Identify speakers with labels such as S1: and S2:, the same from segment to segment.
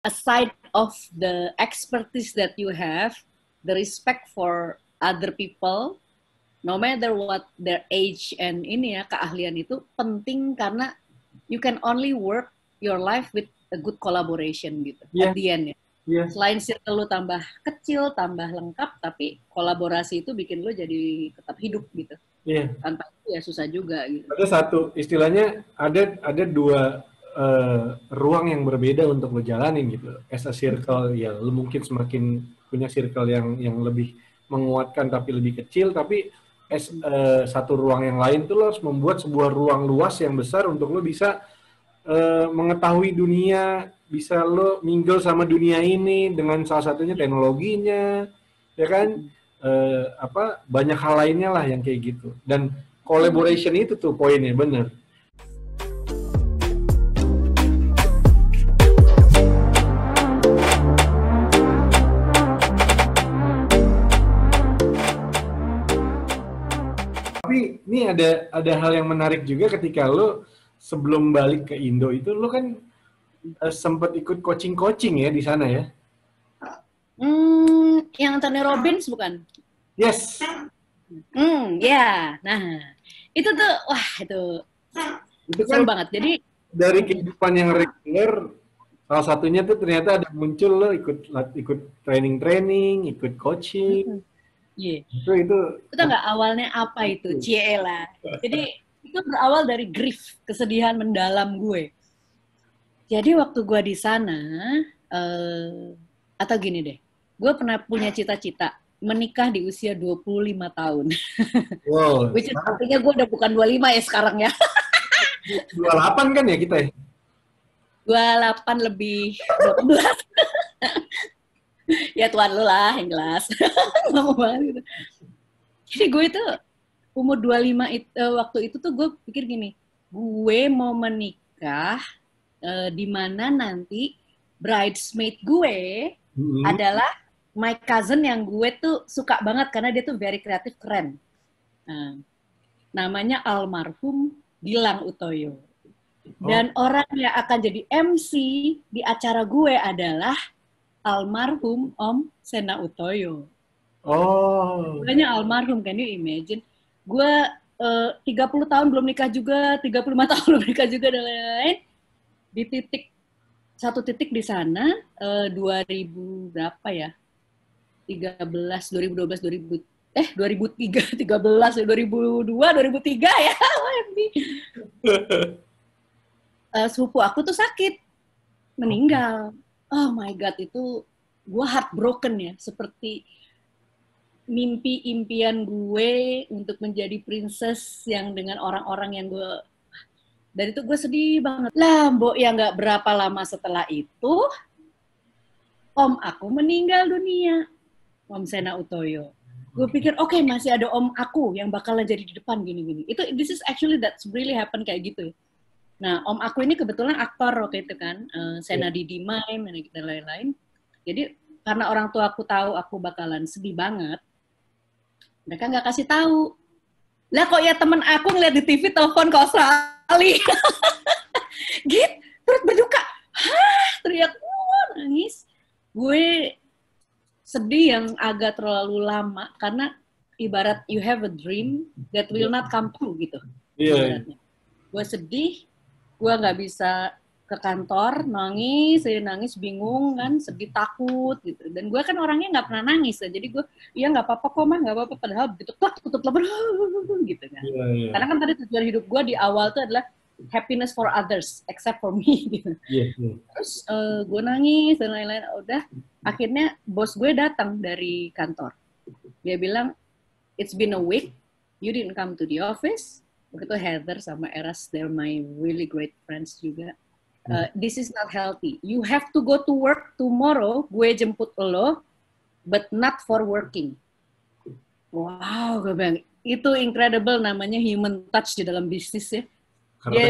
S1: aside of the expertise that you have, the respect for other people, no matter what their age and ini ya, keahlian itu penting karena you can only work your life with a good collaboration gitu.
S2: Yeah.
S1: At the end ya.
S2: Yeah.
S1: Selain circle lu tambah kecil, tambah lengkap, tapi kolaborasi itu bikin lu jadi tetap hidup gitu.
S2: Yeah.
S1: Tanpa itu ya susah juga gitu.
S2: Ada satu istilahnya, ada dua ruang yang berbeda untuk lo jalanin gitu. As a circle, ya lo mungkin semakin punya circle yang lebih menguatkan tapi lebih kecil, tapi as satu ruang yang lain tuh lo harus membuat sebuah ruang luas yang besar untuk lo bisa mengetahui dunia, bisa lo mingle sama dunia ini dengan salah satunya teknologinya, ya kan? Banyak hal lainnya lah yang kayak gitu. Dan collaboration itu tuh poinnya, bener. Tapi ini ada hal yang menarik juga ketika lo sebelum balik ke Indo itu lo kan sempat ikut coaching ya di sana ya?
S1: Yang Tony Robbins bukan?
S2: Yes.
S1: Ya. Nah, itu tuh, wah itu seru banget. Jadi
S2: dari kehidupan yang reguler, salah satunya tuh ternyata ada muncul lo ikut training, ikut coaching.
S1: Iya.
S2: Itu
S1: nggak awalnya apa itu? Ciela. Jadi itu berawal dari grief, kesedihan mendalam gue. Jadi waktu gue di sana, atau gini deh, gue pernah punya cita-cita menikah di usia 25 tahun.
S2: Wow.
S1: Which is artinya gue udah bukan 25 ya sekarang ya.
S2: 28 kan ya kita ya?
S1: 28 lebih 18. Ya Tuhan lu lah yang jelas. Ngomong banget gitu. Jadi gue itu umur 25 waktu itu tuh gue pikir gini, gue mau menikah di mana nanti bridesmaid gue adalah my cousin yang gue tuh suka banget karena dia tuh very kreatif, keren. Namanya almarhum Gilang Utoyo. Dan orang yang akan jadi MC di acara gue adalah almarhum Om Sena Utoyo. Banyak almarhum, can you imagine? Gue 30 tahun belum nikah juga, 35 tahun belum nikah juga, dan lain-lain. Di satu titik di sana, 2000 berapa ya? 2003, 2002, 2003 ya. Sepupu aku tuh sakit, meninggal. Oh my God, itu gue heartbroken ya, seperti mimpi impian gue untuk menjadi princess yang dengan orang-orang yang gue, dan itu gue sedih banget. Lah, mbok ya nggak berapa lama setelah itu, om aku meninggal dunia, Om Sena Utoyo. Gue pikir, oke, masih ada om aku yang bakalan jadi di depan gini-gini. This is actually that's really happen kayak gitu. Nah, om aku ini kebetulan aktor waktu itu kan, Sena Didi Mime dan lain-lain. Jadi karena orang tua aku tahu aku bakalan sedih banget, mereka nggak kasih tahu. Lah kok ya temen aku ngeliat di TV telepon ke Australia. Gitu, terus berduka. Teriak, nangis. Gue sedih yang agak terlalu lama karena ibarat you have a dream that will not come true gitu.
S2: Iya.
S1: Gue sedih. Gue nggak bisa ke kantor, nangis bingung kan, sedih, takut gitu. Dan gue kan orangnya nggak pernah nangis, ya. Jadi gue, iya nggak apa-apa kok mah, nggak apa-apa. Padahal begitu tutup telepon gitu kan. Yeah. Karena kan tadi tujuan hidup gue di awal tuh adalah happiness for others, except for me gitu.
S2: Yeah.
S1: Terus gue nangis dan lain-lain. Udah, akhirnya bos gue datang dari kantor. Dia bilang, it's been a week, you didn't come to the office. Begitu Heather sama Eras, they're my really great friends juga. This is not healthy. You have to go to work tomorrow. Gue jemput lo, but not for working. Wow, gue bilang itu incredible, namanya human touch di dalam bisnis ya.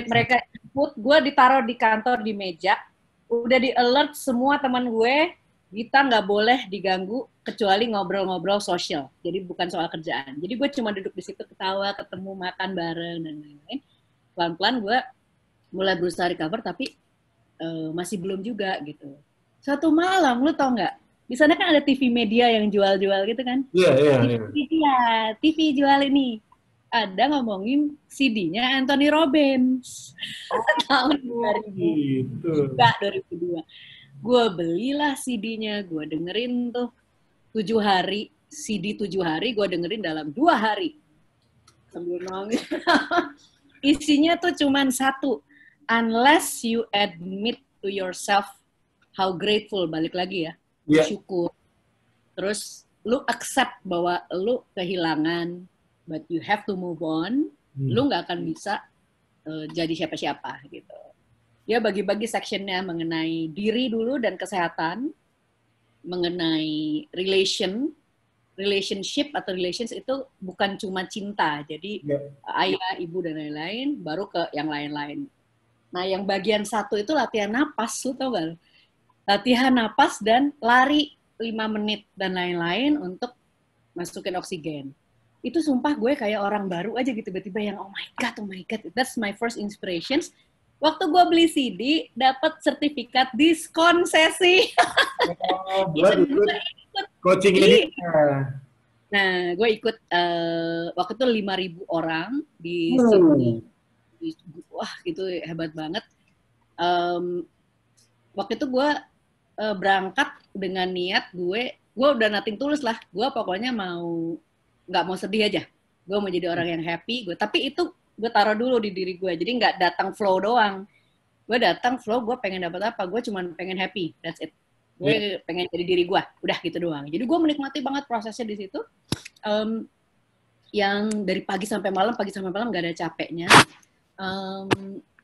S1: Mereka jemput, gue ditaruh di kantor di meja, udah di alert semua teman gue. Kita nggak boleh diganggu kecuali ngobrol-ngobrol sosial. Jadi bukan soal kerjaan. Jadi gue cuma duduk di situ ketawa, ketemu, makan bareng dan lain-lain. Pelan-pelan gue mulai berusaha recover, tapi masih belum juga gitu. Suatu malam, lu tau nggak? Di sana kan ada TV media yang jual-jual gitu kan?
S2: Iya, iya,
S1: TV,
S2: iya.
S1: ya, TV jual ini. Ada ngomongin CD-nya Anthony Robbins. Tahun
S2: Oh,
S1: 2003,
S2: gitu.
S1: 2002. Gue belilah CD-nya, gue dengerin tuh 7 hari. CD 7 hari, gue dengerin dalam 2 hari. Sambil nangis. Isinya tuh cuman satu. Unless you admit to yourself how grateful, balik lagi ya,
S2: Iya.
S1: bersyukur. Terus lu accept bahwa lu kehilangan, but you have to move on. Lu nggak akan bisa jadi siapa-siapa gitu. Dia bagi-bagi sectionnya mengenai diri dulu dan kesehatan, mengenai relationship atau relations itu bukan cuma cinta. Jadi ayah, ibu dan lain-lain, baru ke yang lain-lain. Nah, yang bagian satu itu latihan napas, lu tau gak? Latihan napas dan lari 5 menit dan lain-lain untuk masukin oksigen. Itu sumpah gue kayak orang baru aja gitu, tiba-tiba yang oh my god, that's my first inspirations. Waktu gue beli CD, dapat sertifikat diskon sesi.
S2: Oh, buat ikut coaching ini.
S1: Nah, gue ikut waktu itu 5.000 orang di Sydney. Wah, gitu hebat banget. Waktu itu gue berangkat dengan niat gue udah nothing tulus lah. Gue pokoknya nggak mau sedih aja. Gue mau jadi orang yang happy. Tapi itu gue taruh dulu di diri gue. Jadi nggak datang flow doang. Gue datang flow, gue pengen dapat apa? Gue cuma pengen happy. That's it. Gue pengen jadi diri gue. Udah gitu doang. Jadi gue menikmati banget prosesnya di situ. Yang dari pagi sampai malam nggak ada capeknya.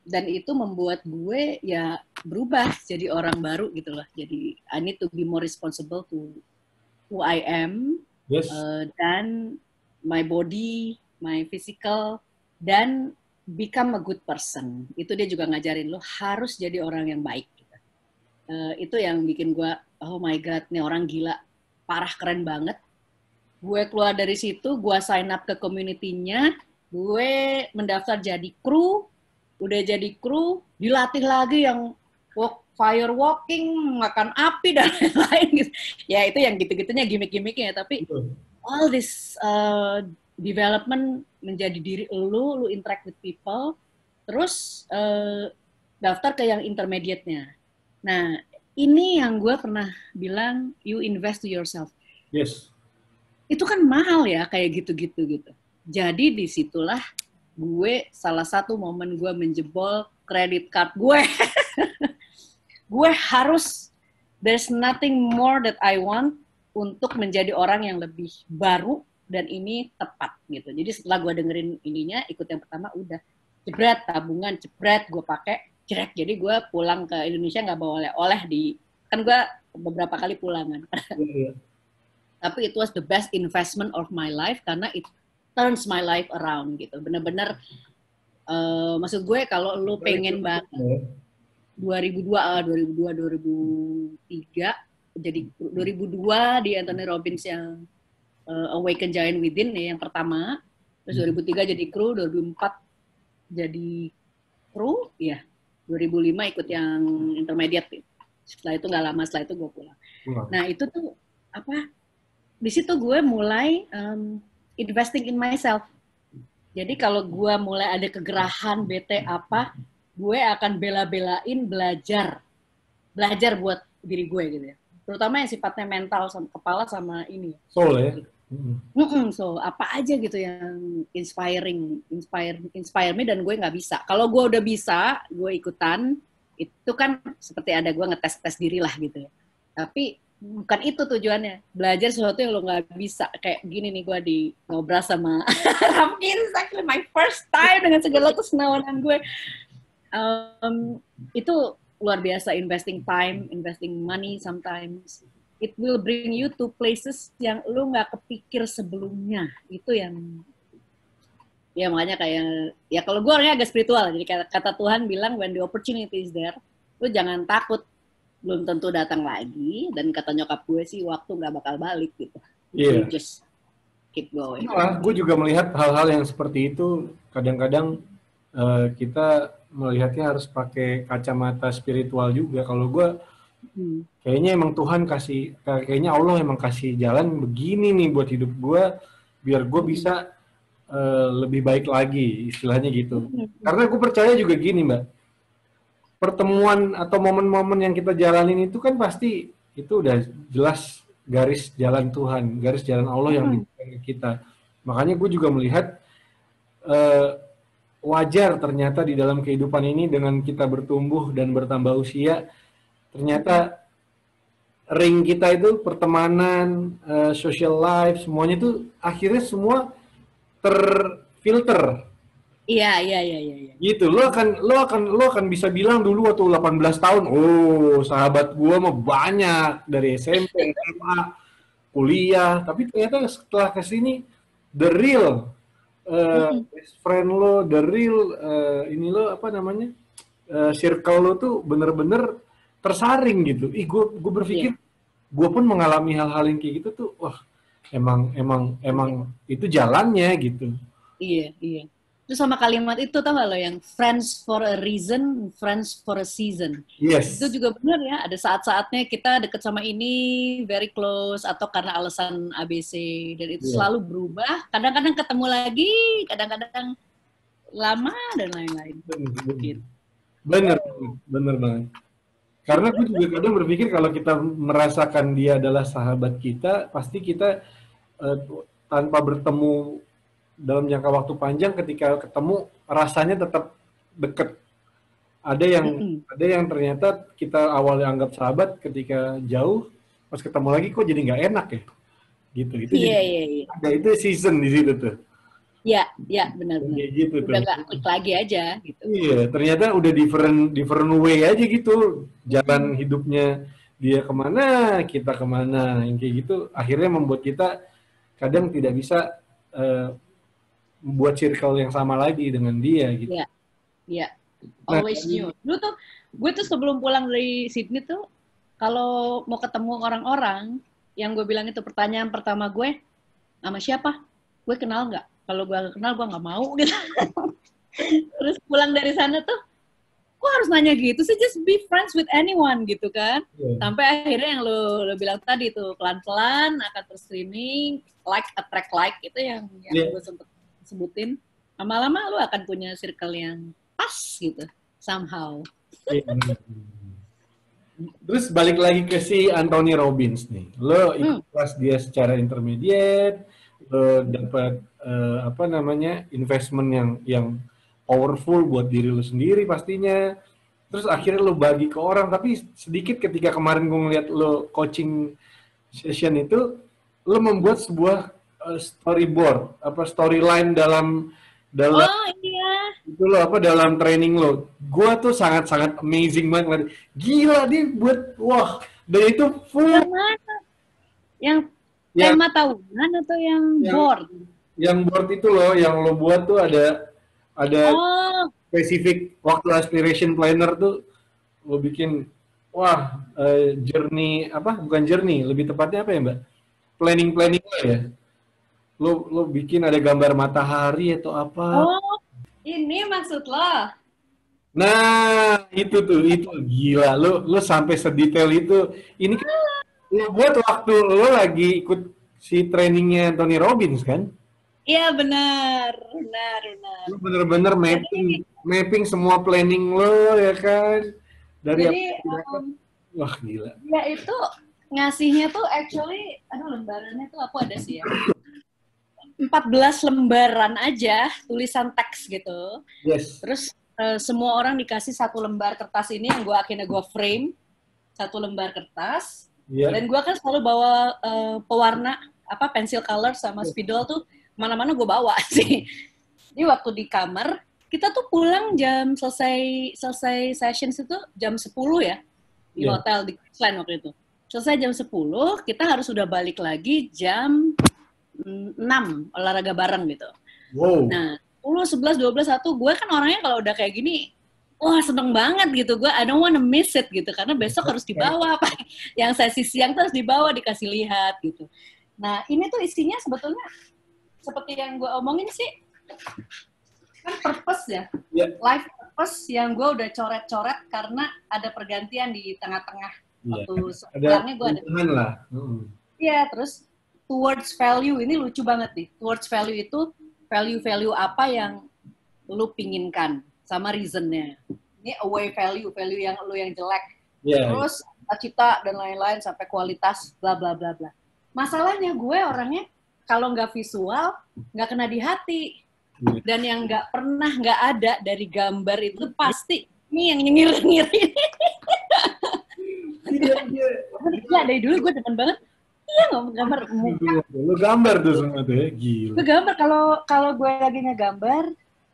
S1: Dan itu membuat gue ya berubah jadi orang baru gitu loh. Jadi I need to be more responsible to who I am, dan my body, my physical, dan become a good person. Itu dia juga ngajarin lo harus jadi orang yang baik. Gitu. Itu yang bikin gue, oh my god, nih orang gila, parah keren banget. Gue keluar dari situ, gue sign up ke community-nya, gue mendaftar jadi kru. Udah jadi kru, dilatih lagi yang firewalking, makan api, dan lain-lain gitu. Ya itu yang gitu-gitunya gimmick-gimmicknya. Tapi all this development menjadi diri lu interact with people, terus daftar ke yang intermediate-nya. Nah, ini yang gue pernah bilang, you invest to yourself.
S2: Yes.
S1: Itu kan mahal ya, kayak gitu-gitu gitu. Jadi disitulah gue salah satu momen gue menjebol kredit card gue. Gue harus, there's nothing more that I want untuk menjadi orang yang lebih baru dan ini tepat gitu. Jadi setelah gue dengerin ininya, ikut yang pertama udah jebret tabungan, jebret gue pakai, jrek. Jadi gue pulang ke Indonesia nggak bawa oleh-oleh kan gue beberapa kali pulangan. Tapi it was the best investment of my life karena it turns my life around gitu. Bener-bener maksud gue kalau lu pengen banget 2003 jadi 2002 di Anthony Robbins yang Awaken Giant Within ya, yang pertama. Terus 2003 jadi kru, 2004 jadi kru, ya 2005 ikut yang intermediate. Setelah itu nggak lama setelah itu gue pulang. Nah itu tuh apa? Di situ gue mulai investing in myself. Jadi kalau gue mulai ada kegerahan, bete apa, gue akan bela-belain belajar buat diri gue gitu ya. Terutama yang sifatnya mental, sama kepala sama ini.
S2: Soul ya.
S1: So apa aja gitu yang inspire me dan gue nggak bisa. Kalau gue udah bisa, gue ikutan. Itu kan seperti ada gue ngetes diri lah gitu ya. Tapi bukan itu tujuannya. Belajar sesuatu yang lo nggak bisa. Kayak gini nih gue di ngobrol sama Ramkin, exactly my first time dengan segala kesenawanan gue. Itu luar biasa, investing time, investing money sometimes. It will bring you to places yang lo nggak kepikir sebelumnya. Itu yang ya makanya kayak ya kalau gue orangnya agak spiritual. Jadi kata Tuhan bilang when the opportunity is there, lo jangan takut. Belum tentu datang lagi, dan kata nyokap gue sih waktu nggak bakal balik gitu.
S2: Iya.
S1: Just keep going.
S2: Nah, gue juga melihat hal-hal yang seperti itu. Kadang-kadang kita melihatnya harus pakai kacamata spiritual juga. Kalau gue
S1: Hmm.
S2: Kayaknya emang Tuhan kasih, kayaknya Allah emang kasih jalan begini nih buat hidup gue, biar gue
S1: Hmm.
S2: bisa lebih baik lagi, istilahnya gitu.
S1: Hmm.
S2: Karena gue percaya juga gini, Mbak, pertemuan atau momen-momen yang kita jalanin itu kan pasti itu udah jelas garis jalan Tuhan, garis jalan Allah yang
S1: Hmm.
S2: diberikan ke kita. Makanya gue juga melihat eh, wajar ternyata di dalam kehidupan ini dengan kita bertumbuh dan bertambah usia,
S1: Hmm.
S2: ternyata ring kita itu pertemanan, social life, semuanya itu akhirnya semua terfilter
S1: Iya, iya, iya, iya, iya.
S2: gitu. Lo akan bisa bilang dulu waktu 18 tahun, oh sahabat gua mah banyak dari SMP, SMA, kuliah, tapi ternyata setelah kesini the real
S1: Hmm.
S2: best friend lo, the real ini lo apa namanya, circle lo tuh bener-bener tersaring gitu. Gue berpikir
S1: Iya,
S2: gue pun mengalami hal-hal yang kayak gitu tuh, wah emang itu jalannya gitu.
S1: iya, iya. Terus sama kalimat itu tau gak lo yang friends for a reason, friends for a season. Itu
S2: Yes.
S1: juga benar ya, ada saat-saatnya kita deket sama ini very close atau karena alasan ABC dan itu
S2: Iya.
S1: selalu berubah. Kadang-kadang ketemu lagi, kadang-kadang lama dan lain-lain.
S2: Bener, bener.
S1: Gitu.
S2: Bener, bener banget. Karena gue juga kadang berpikir kalau kita merasakan dia adalah sahabat kita, pasti kita eh, tanpa bertemu dalam jangka waktu panjang, ketika ketemu rasanya tetap deket. Ada yang
S1: Mm-mm.
S2: ada yang ternyata kita awalnya anggap sahabat, ketika jauh, pas ketemu lagi kok jadi nggak enak ya, gitu. Itu
S1: Iya,
S2: juga
S1: iya, iya.
S2: ada, itu season di situ tuh.
S1: Ya, ya, benar-benar.
S2: Kayak gitu
S1: Udah
S2: tuh.
S1: nggak klik lagi aja gitu.
S2: Iya, ternyata udah different different way aja gitu jalan
S1: Mm.
S2: hidupnya, dia kemana, kita kemana, yang kayak gitu akhirnya membuat kita kadang tidak bisa eh, membuat circle yang sama lagi dengan dia gitu.
S1: Ya, ya.
S2: Nah,
S1: Always new. Dulu tuh, gue tuh sebelum pulang dari Sydney tuh, kalau mau ketemu orang-orang, yang gue bilang itu pertanyaan pertama gue, sama siapa? Gue kenal nggak? Kalau gue gak kenal, gue nggak mau gitu. Terus pulang dari sana tuh, kok harus nanya gitu sih? Just be friends with anyone gitu kan.
S2: iya,
S1: Sampai akhirnya yang lo bilang tadi tuh, pelan-pelan akan terstreaming, like attract like, itu yang
S2: iya,
S1: gue sempet sebutin. Lama-lama lo akan punya circle yang pas gitu, somehow.
S2: iya, benar. Terus balik lagi ke si Anthony Robbins nih, lo ikut
S1: Hmm.
S2: kelas dia secara intermediate, lo dapat apa namanya, investment yang powerful buat diri lo sendiri pastinya. Terus akhirnya lo bagi ke orang, tapi sedikit ketika kemarin gue ngeliat lo coaching session itu, lo membuat sebuah storyboard, apa storyline dalam dalam
S1: Oh iya,
S2: itu lo, apa dalam training lo. Gua tuh sangat-sangat amazing banget ngeliat. Gila dia buat, wah, dan itu full
S1: yang mana? Yang
S2: yang
S1: tema tahunan atau yang
S2: yang
S1: board?
S2: yang board itu loh, yang lo buat tuh ada
S1: Oh,
S2: spesifik waktu aspiration planner tuh lo bikin, wah, journey apa, bukan journey, lebih tepatnya apa ya, Mbak? Planning lo ya. Lo bikin ada gambar matahari atau apa.
S1: oh, ini maksud lo.
S2: Nah, itu gila. Lo sampai sedetail itu. Ini kan lo buat waktu lo lagi ikut si trainingnya Tony Robbins kan?
S1: Iya benar, benar, benar.
S2: Lo bener-bener
S1: Jadi,
S2: mapping mapping semua planning lo ya kan? Dari apa
S1: jadi
S2: yang didapat. Wah, gila.
S1: dia itu ngasihnya tuh actually, aduh lembarannya tuh aku ada sih ya. 14 lembaran aja tulisan teks gitu.
S2: Yes.
S1: Terus semua orang dikasih satu lembar kertas ini yang gue akhirnya gue frame satu lembar kertas.
S2: Iya.
S1: Dan gue kan selalu bawa pewarna apa pencil color sama spidol tuh mana-mana gue bawa sih. Jadi waktu di kamar kita tuh pulang jam selesai selesai sessions itu jam 10 ya di
S2: Iya.
S1: hotel di Queensland waktu itu. Selesai jam 10, kita harus sudah balik lagi jam 6 olahraga bareng gitu.
S2: Wow.
S1: Nah, 10, 11, 12, 1, gue kan orangnya kalau udah kayak gini, wah seneng banget gitu. Gue I don't wanna miss it gitu, karena besok harus dibawa apa. Yang sesi siang tuh harus dibawa, dikasih lihat gitu. Nah, ini tuh isinya sebetulnya seperti yang gue omongin sih, kan purpose ya.
S2: Iya.
S1: Life purpose yang gue udah coret-coret karena ada pergantian di tengah-tengah
S2: Iya.
S1: Waktu
S2: Ada
S1: sekolahnya gue ada.
S2: perubahan lah.
S1: Iya, terus towards value ini lucu banget nih. Towards value itu value-value apa yang lu pinginkan sama reasonnya. Ini away value, value yang lu yang jelek.
S2: Iya.
S1: Terus cita dan lain-lain sampai kualitas bla bla bla bla. Masalahnya gue orangnya kalau nggak visual nggak kena di hati. Dan yang nggak ada dari gambar itu pasti ini yang nyengir-nyengir ini. Iya, dari dulu gue demen banget. Iya, gambar muka.
S2: Lu gambar tuh semua tuh ya, gila.
S1: Gue gambar kalau gue lagi ngegambar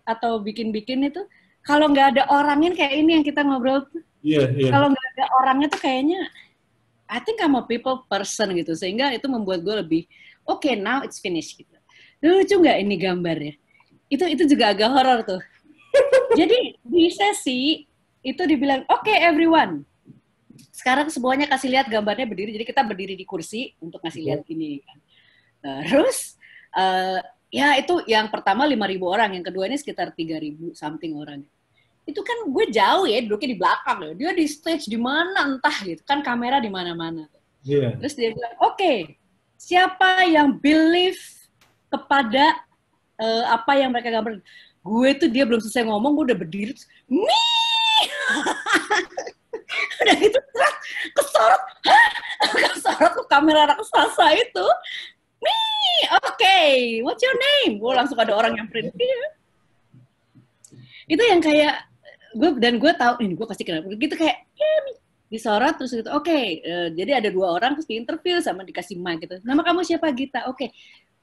S1: atau bikin-bikin itu, kalau nggak ada orangnya kayak ini yang kita ngobrol tuh.
S2: Iya, iya.
S1: Kalau nggak ada orangnya tuh kayaknya, I think I'm a people person gitu. Sehingga itu membuat gue lebih, okay, now it's finished gitu. Lucu nggak ini gambarnya? Itu juga agak horor tuh. Jadi di sesi itu dibilang, okay everyone, sekarang semuanya kasih lihat gambarnya berdiri. Jadi kita berdiri di kursi untuk ngasih lihat ini kan. Terus ya itu yang pertama 5.000 orang, yang kedua ini sekitar 3.000 something orang. Itu kan gue jauh ya, duduknya di belakang ya. Dia di stage di mana entah gitu. Kan kamera di mana-mana.
S2: Yeah.
S1: Terus dia bilang, "Oke, siapa yang believe kepada apa yang mereka gambar?" Gue tuh dia belum selesai ngomong, gue udah berdiri terus, udah gitu terus kesorot ke kamera raksasa itu. Okay, what's your name? Gue langsung ada orang yang print dia. Itu yang kayak gue tahu ini gue pasti kenal gitu kayak disorot terus gitu. Oke, jadi ada 2 orang terus diinterview sama dikasih mic gitu. Nama kamu siapa? Gita. Oke.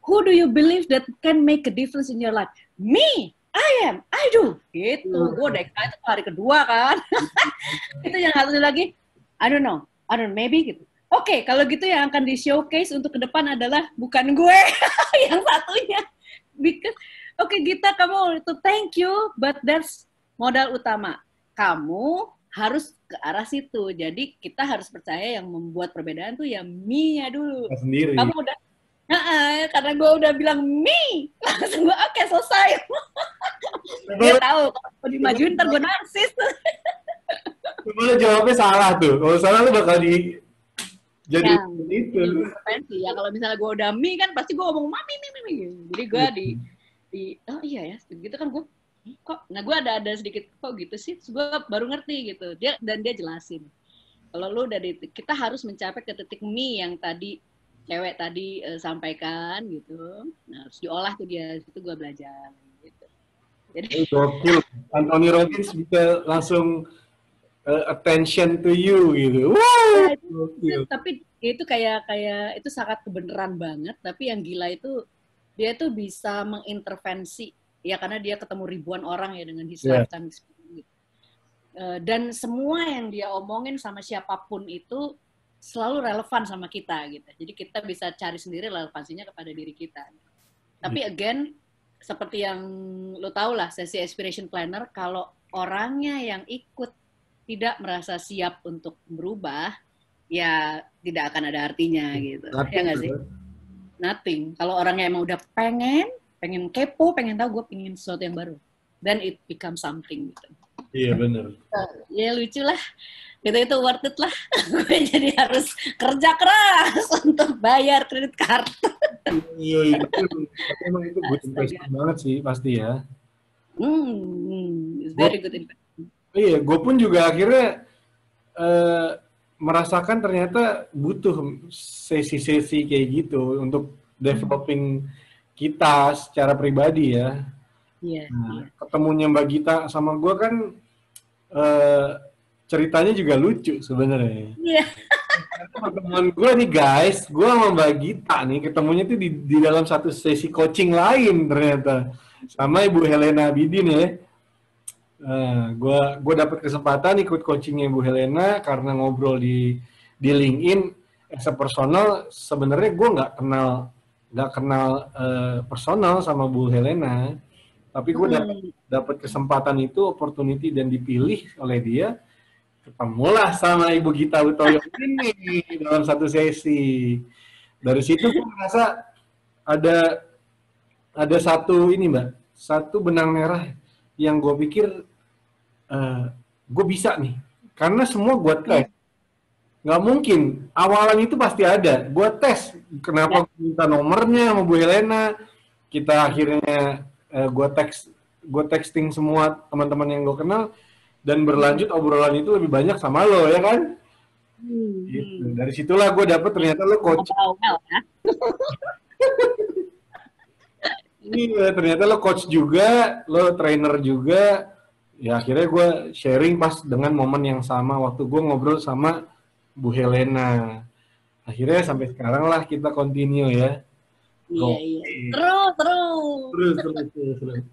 S1: Who do you believe that can make a difference in your life? Me. I do. Gitu. Gue udah excited hari kedua kan. Itu yang satu lagi. I don't know, maybe gitu. Oke, kalau gitu yang akan di showcase untuk ke depan adalah bukan gue yang satunya. Because Gita, kamu itu thank you, but that's modal utama. Kamu harus ke arah situ. Jadi kita harus percaya yang membuat perbedaan tuh ya me-nya dulu.
S2: Sendiri.
S1: Kamu udah karena gue udah bilang me, langsung gue oke, selesai. Dia tahu kalau dimajuin ntar gue narsis.
S2: Sebenarnya jawabnya salah tuh. Kalau salah lu bakal jadi itu.
S1: Ya kalau misalnya gue udah me kan pasti gue ngomong mami. Jadi gue oh iya ya, gitu kan gue kok. Nah gue ada sedikit kok gitu sih. Terus gue baru ngerti gitu. Dia jelasin. Kalau lu kita harus mencapai ke titik me yang tadi cewek tadi sampaikan gitu. Nah harus diolah tuh dia. Itu gue belajar. Gitu. Jadi
S2: gokil. Anthony Robbins bisa langsung attention to you gitu. Wow.
S1: Tapi itu kayak itu sangat kebenaran banget. Tapi yang gila itu dia tuh bisa mengintervensi ya karena dia ketemu ribuan orang ya dengan his lifetime experience. Dan semua yang dia omongin sama siapapun itu selalu relevan sama kita gitu. Jadi kita bisa cari sendiri relevansinya kepada diri kita. Tapi again seperti yang lo tau lah sesi Aspiration Planner, kalau orangnya yang ikut tidak merasa siap untuk berubah, ya tidak akan ada artinya gitu. Ya nggak sih? Nothing. Kalau orangnya emang udah pengen kepo, pengen tahu, gue pengen sesuatu yang baru, then it becomes something gitu.
S2: Iya benar.
S1: Ya lucu lah. Itu worth it lah. Gue jadi harus kerja keras untuk bayar kredit card.
S2: Iya, emang itu good investment banget sih pasti ya.
S1: It's very good investment.
S2: Iya, gue pun juga akhirnya merasakan ternyata butuh sesi-sesi kayak gitu untuk developing kita secara pribadi ya.
S1: Iya.
S2: Nah, ketemunya Mbak Gita sama gue kan ceritanya juga lucu sebenarnya.
S1: Iya.
S2: Pertemuan gue nih guys, gue sama Mbak Gita nih ketemunya tuh di dalam satu sesi coaching lain ternyata sama Ibu Helena Bidin ya. Gue dapat kesempatan ikut coachingnya Ibu Helena karena ngobrol di LinkedIn as a personal. Sebenarnya gue nggak kenal personal sama Bu Helena, tapi gue dapat kesempatan itu, opportunity dan dipilih oleh dia. Ketemulah sama Ibu Gita Utoyo ini dalam satu sesi. Dari situ gue merasa ada satu ini Mbak, satu benang merah yang gue pikir gue bisa nih, karena semua gue try. nggak mungkin. Awalan itu pasti ada. Gue tes, kenapa gue minta nomornya sama Bu Helena. Kita akhirnya gue texting semua teman-teman yang gue kenal, dan berlanjut obrolan itu lebih banyak sama lo, ya kan? Gitu. Dari situlah gue dapet ternyata lo coach. Iya, ternyata lo coach juga, lo trainer juga. Ya akhirnya gue sharing pas dengan momen yang sama waktu gue ngobrol sama Bu Helena. Akhirnya sampai sekarang lah kita continue ya.
S1: Iya, iya. Terus.
S2: Terus.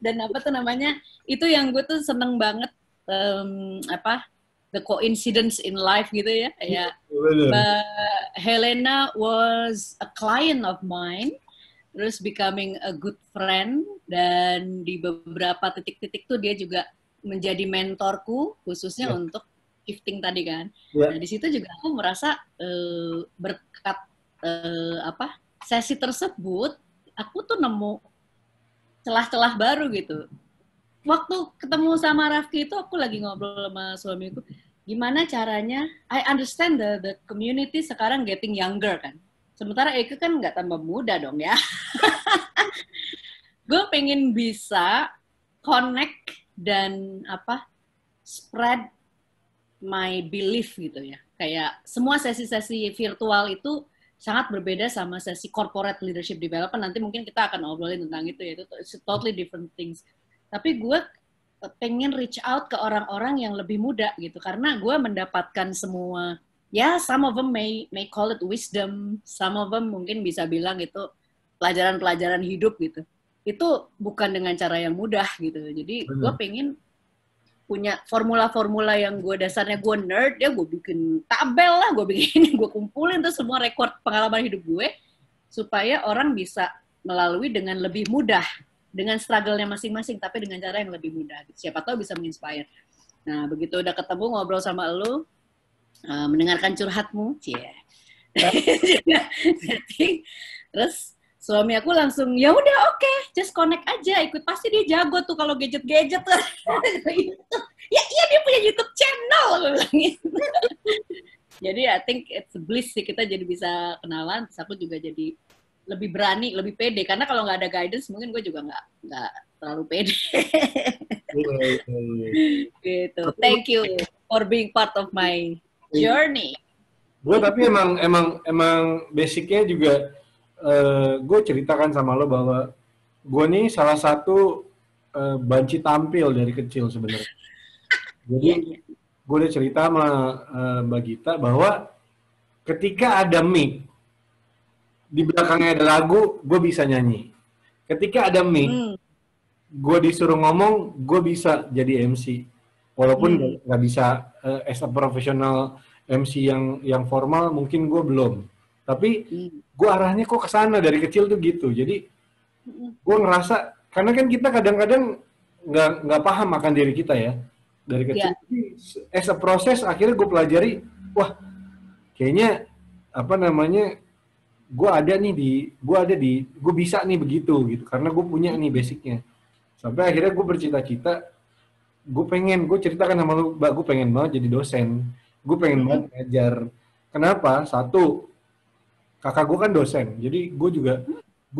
S1: Dan apa tuh namanya, itu yang gue tuh seneng banget, the coincidence in life gitu ya. Kayak Helena was a client of mine, terus becoming a good friend, dan di beberapa titik-titik tuh dia juga menjadi mentorku, khususnya untuk shifting tadi kan. Nah di situ juga aku merasa berkat sesi tersebut, aku tuh nemu celah-celah baru gitu. Waktu ketemu sama Rafki itu aku lagi ngobrol sama suamiku, gimana caranya, I understand the community sekarang getting younger kan. Sementara Eke kan nggak tambah muda dong ya. Gue pengen bisa connect dan spread my belief gitu ya. Kayak semua sesi-sesi virtual itu sangat berbeda sama sesi corporate leadership development. Nanti mungkin kita akan obrolin tentang itu ya. Itu totally different things. Tapi gue pengen reach out ke orang-orang yang lebih muda gitu. Karena gue mendapatkan semua, ya some of them may call it wisdom, some of them mungkin bisa bilang itu pelajaran-pelajaran hidup gitu. Itu bukan dengan cara yang mudah gitu. Jadi gue pengen punya formula-formula yang gue dasarnya gue nerd ya, gue bikin tabel lah, gue kumpulin tuh semua rekor pengalaman hidup gue supaya orang bisa melalui dengan lebih mudah, dengan struggle-nya masing-masing, tapi dengan cara yang lebih mudah. Siapa tahu bisa menginspire. Nah begitu udah ketemu ngobrol sama lu, mendengarkan curhatmu, terus suami aku langsung, ya udah oke, just connect aja, ikut, pasti dia jago tuh kalau gadget-gadget. Ya iya dia punya YouTube channel, gue bilang gitu. Jadi I think it's a bliss sih, kita jadi bisa kenalan, terus aku juga jadi lebih berani, lebih pede, karena kalau nggak ada guidance mungkin gue juga nggak terlalu pede. Gitu. Thank you for being part of my journey.
S2: Gue tapi emang basicnya juga gue ceritakan sama lo bahwa gue nih salah satu banci tampil dari kecil sebenarnya. Jadi gue udah cerita sama Mbak Gita bahwa ketika ada mic, di belakangnya ada lagu, gue bisa nyanyi. Ketika ada mic, gue disuruh ngomong, gue bisa jadi MC. Walaupun nggak bisa as a professional MC yang formal, mungkin gue belum. Tapi gue arahnya kok ke sana dari kecil tuh gitu. Jadi gue ngerasa, karena kan kita kadang-kadang nggak paham akan diri kita ya dari kecil. Jadi as a proses akhirnya gue pelajari, wah kayaknya gue bisa nih begitu gitu. Karena gue punya nih basicnya. Sampai akhirnya gue bercita-cita, gue ceritakan sama lu, Mbak, gue pengen banget jadi dosen. Gue pengen banget ngajar. Kenapa? Satu, kakak gue kan dosen, jadi gue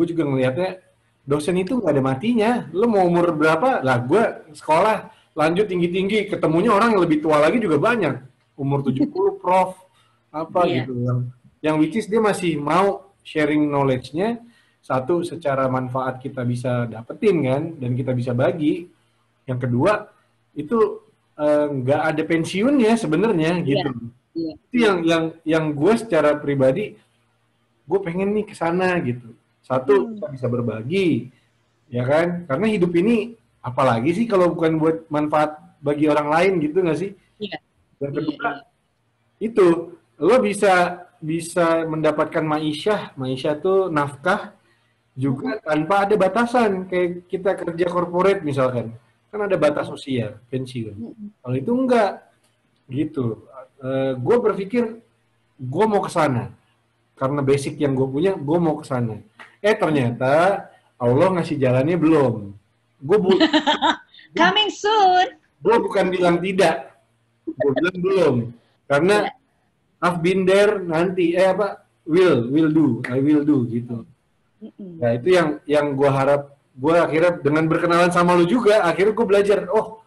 S2: juga ngelihatnya dosen itu nggak ada matinya. Lo mau umur berapa? Lah gue sekolah lanjut tinggi-tinggi, ketemunya orang yang lebih tua lagi juga banyak, umur 70 prof gitu, yang which is dia masih mau sharing knowledge-nya. Satu, secara manfaat kita bisa dapetin kan, dan kita bisa bagi. Yang kedua, itu nggak ada pensiunnya sebenarnya gitu. Itu yang gue secara pribadi, gue pengen nih ke sana gitu. Satu, kita bisa berbagi, ya kan? Karena hidup ini apalagi sih kalau bukan buat manfaat bagi orang lain gitu nggak sih? Yang kedua, itu lo bisa mendapatkan ma'isyah tuh nafkah juga tanpa ada batasan. Kayak kita kerja corporate misalkan, kan ada batas usia pensiun. Kalau itu enggak gitu. Gue berpikir gue mau ke sana. Karena basic yang gue punya, gue mau ke sana. Ternyata Allah ngasih jalannya belum.
S1: Coming soon.
S2: Gue bukan bilang tidak, gue bilang belum. Karena I've been there nanti, will do, I will do gitu. Nah itu yang gue harap, gue akhirnya dengan berkenalan sama lu juga, akhirnya gue belajar, oh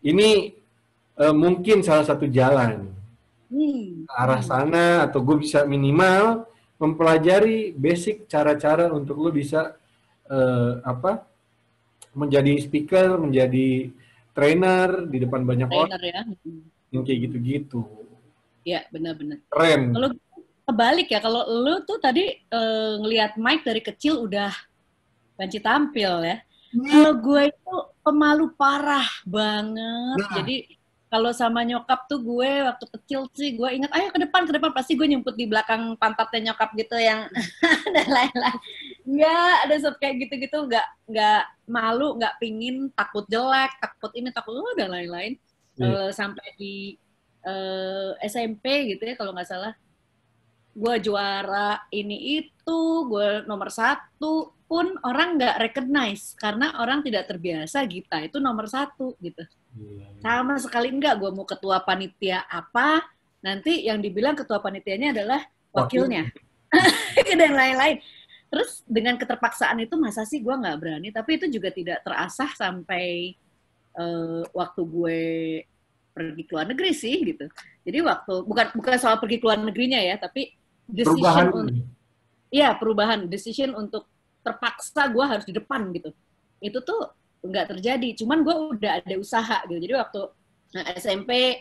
S2: ini mungkin salah satu jalan ke arah sana, atau gue bisa minimal mempelajari basic cara-cara untuk lu bisa menjadi speaker, menjadi trainer di depan banyak orang,
S1: ya.
S2: yang kayak gitu-gitu.
S1: Ya, benar-benar.
S2: Keren.
S1: Kalau kebalik ya, kalau lu tuh tadi ngelihat Mike dari kecil udah banci tampil ya. Kalau gue itu pemalu parah banget. Jadi kalau sama nyokap tuh gue waktu kecil sih gue ingat, ayo ke depan pasti gue nyumput di belakang pantatnya nyokap gitu yang dan lain-lain. Nggak ada kayak gitu-gitu, nggak malu, nggak pingin, takut jelek, takut ini, takut dan lain-lain. Sampai di SMP gitu ya kalau nggak salah, gue juara ini itu, gue nomor 1 pun orang nggak recognize karena orang tidak terbiasa Gita itu nomor 1 gitu. Sama sekali enggak, gue mau ketua panitia apa, nanti yang dibilang ketua panitianya adalah wakilnya. Dan lain-lain. Terus dengan keterpaksaan itu masa sih gue nggak berani, tapi itu juga tidak terasah sampai waktu gue pergi ke luar negeri sih gitu. Jadi waktu bukan soal pergi ke luar negerinya ya, tapi perubahan decision untuk terpaksa gue harus di depan gitu. Itu tuh nggak terjadi. Cuman gue udah ada usaha gitu. Jadi waktu SMP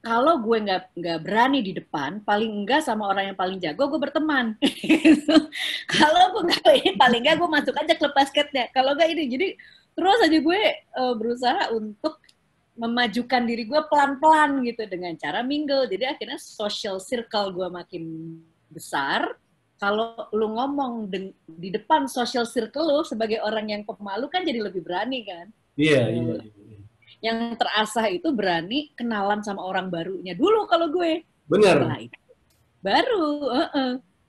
S1: kalau gue nggak berani di depan, paling enggak sama orang yang paling jago gue berteman. Kalau gue nggak paling enggak gue masuk aja klub basketnya. Kalau nggak ini, jadi terus aja gue berusaha untuk memajukan diri gue pelan-pelan gitu dengan cara mingle. Jadi akhirnya social circle gue makin besar. Kalau lu ngomong di depan social circle lu sebagai orang yang pemalu kan jadi lebih berani kan.
S2: Iya.
S1: Yang terasah itu berani kenalan sama orang barunya dulu kalau gue.
S2: Benar.
S1: Baru,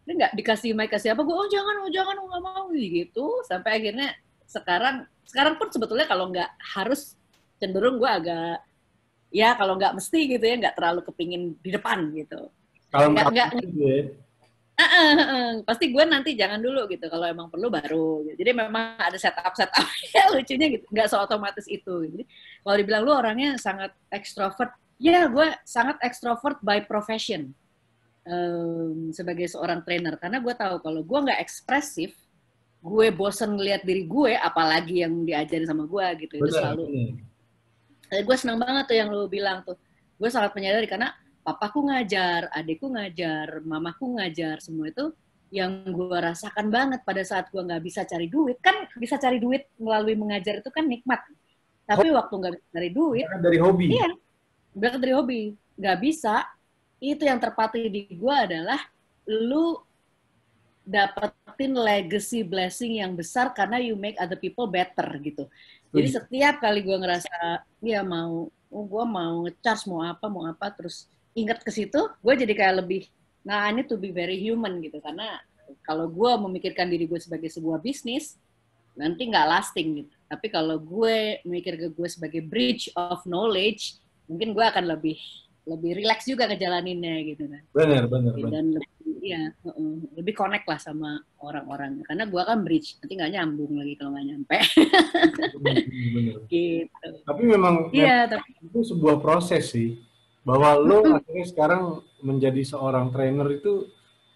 S1: nggak dikasih mic kasih apa, gue jangan nggak mau gitu. Sampai akhirnya sekarang pun sebetulnya kalau nggak harus, cenderung gue agak ya kalau nggak mesti gitu ya, nggak terlalu kepingin di depan gitu.
S2: Kalau
S1: nggak pasti gue nanti jangan dulu gitu, kalau emang perlu baru gitu. Jadi memang ada setup ya lucunya gitu, nggak seotomatis itu. Jadi kalau dibilang lu orangnya sangat ekstrovert, ya gue sangat ekstrovert by profession sebagai seorang trainer, karena gue tahu kalau gue nggak ekspresif, gue bosen ngelihat diri gue, apalagi yang diajarin sama gue gitu. Itu selalu. Gue senang banget tuh yang lu bilang tuh. Gue sangat menyadari karena papaku ngajar, adikku ngajar, mamaku ngajar, semua itu yang gue rasakan banget pada saat gue nggak bisa cari duit. Kan bisa cari duit melalui mengajar itu kan nikmat. Tapi waktu nggak bisa cari duit,
S2: dari hobi.
S1: Iya, berangkat dari hobi. Nggak bisa, itu yang terpatri di gue adalah lu dapetin legacy blessing yang besar karena you make other people better gitu. Jadi setiap kali gue ngerasa ya gue mau nge-charge mau apa terus ingat ke situ, gue jadi kayak lebih I need to be very human gitu, karena kalau gue memikirkan diri gue sebagai sebuah bisnis nanti nggak lasting gitu. Tapi kalau gue memikir ke gue sebagai bridge of knowledge, mungkin gue akan lebih relax juga ngejalaninnya gitu kan.
S2: Benar.
S1: Dan lebih connect lah sama orang-orang, karena gue kan bridge, nanti nggak nyambung lagi kalau nggak nyampe.
S2: Benar.
S1: Gitu.
S2: Tapi memang itu sebuah proses sih, bahwa lo akhirnya sekarang menjadi seorang trainer itu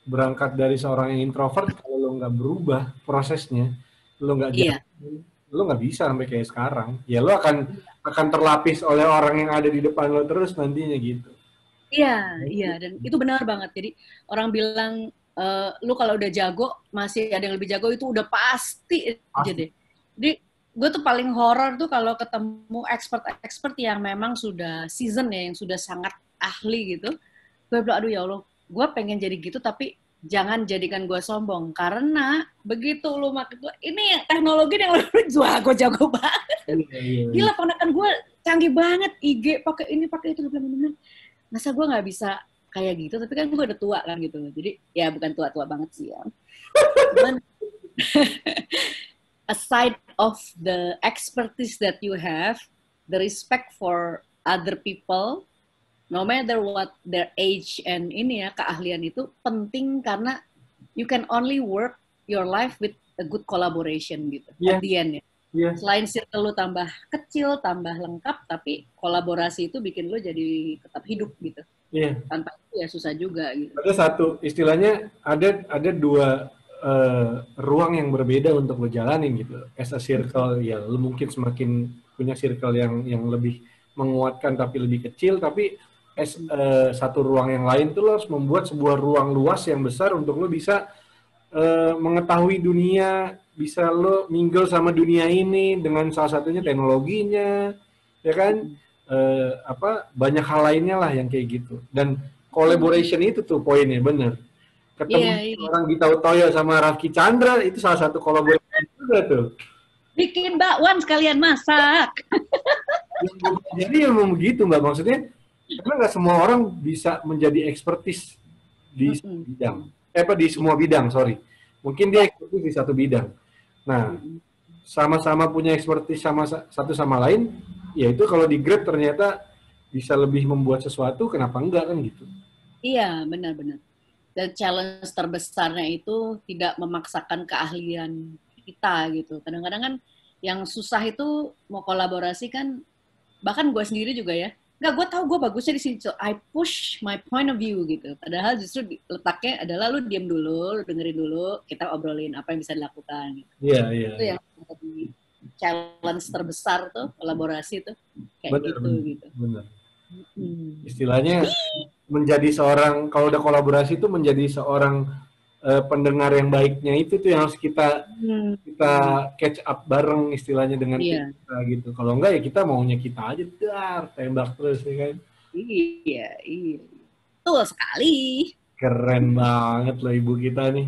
S2: berangkat dari seorang yang introvert. Kalau lo nggak berubah prosesnya, lo nggak lo nggak bisa sampai kayak sekarang. Ya lo akan terlapis oleh orang yang ada di depan lo terus nantinya gitu.
S1: Iya, dan itu benar banget. Jadi orang bilang lu kalau udah jago, masih ada yang lebih jago, itu udah pasti aja deh. Jadi gue tuh paling horor tuh kalau ketemu expert yang memang sudah season ya, yang sudah sangat ahli gitu. Gue bilang, aduh ya Allah, gue pengen jadi gitu, tapi jangan jadikan gue sombong, karena begitu lu makin gue, ini teknologi yang lu jago banget. Gila, ponakan gue canggih banget, IG pakai ini pakai itu, bener-bener. Masa gue nggak bisa kayak gitu, tapi kan gue udah tua kan gitu. Jadi ya bukan tua-tua banget sih ya. Cuman aside of the expertise that you have, the respect for other people, no matter what their age and ini ya, keahlian itu penting karena you can only work your life with a good collaboration gitu.
S2: Iya.
S1: At the end ya.
S2: Iya.
S1: Selain circle lu tambah kecil, tambah lengkap, tapi kolaborasi itu bikin lu jadi tetap hidup gitu.
S2: Iya.
S1: Tanpa itu ya susah juga gitu.
S2: Ada satu istilahnya, ada dua ruang yang berbeda untuk lo jalanin gitu. As a circle, ya lo mungkin semakin punya circle yang lebih menguatkan tapi lebih kecil, tapi as satu ruang yang lain tuh lo harus membuat sebuah ruang luas yang besar untuk lo bisa mengetahui dunia, bisa lo mingle sama dunia ini dengan salah satunya teknologinya, ya kan? Banyak hal lainnya lah yang kayak gitu. Dan collaboration itu tuh poinnya, bener. Ketemu orang Gita Utoyo sama Rafki Chandra, itu salah satu kolaborasi juga tuh.
S1: Bikin bakwan sekalian masak.
S2: Jadi emang begitu Mbak, maksudnya karena nggak semua orang bisa menjadi ekspertis di bidang. Di semua bidang, sorry. Mungkin dia ekspertis di satu bidang. Nah, sama-sama punya ekspertis sama satu sama lain, ya itu kalau di Grab ternyata bisa lebih membuat sesuatu, kenapa enggak kan gitu.
S1: Iya, benar-benar. Dan challenge terbesarnya itu tidak memaksakan keahlian kita gitu. Kadang-kadang kan yang susah itu mau kolaborasi kan, bahkan gue sendiri juga ya, nggak, gue tahu gue bagusnya di sini, so I push my point of view gitu. Padahal justru letaknya adalah lu diam dulu, lu dengerin dulu, kita obrolin apa yang bisa dilakukan.
S2: Iya.
S1: Itu yang jadi challenge terbesar tuh, kolaborasi tuh kayak
S2: bener,
S1: gitu.
S2: Bener. Istilahnya menjadi seorang, kalau udah kolaborasi itu menjadi seorang pendengar yang baiknya itu tuh yang harus kita catch up bareng istilahnya dengan kita gitu. Kalau enggak ya kita maunya kita aja tembak terus ya kan.
S1: Iya. Betul sekali.
S2: Keren banget loh ibu kita nih.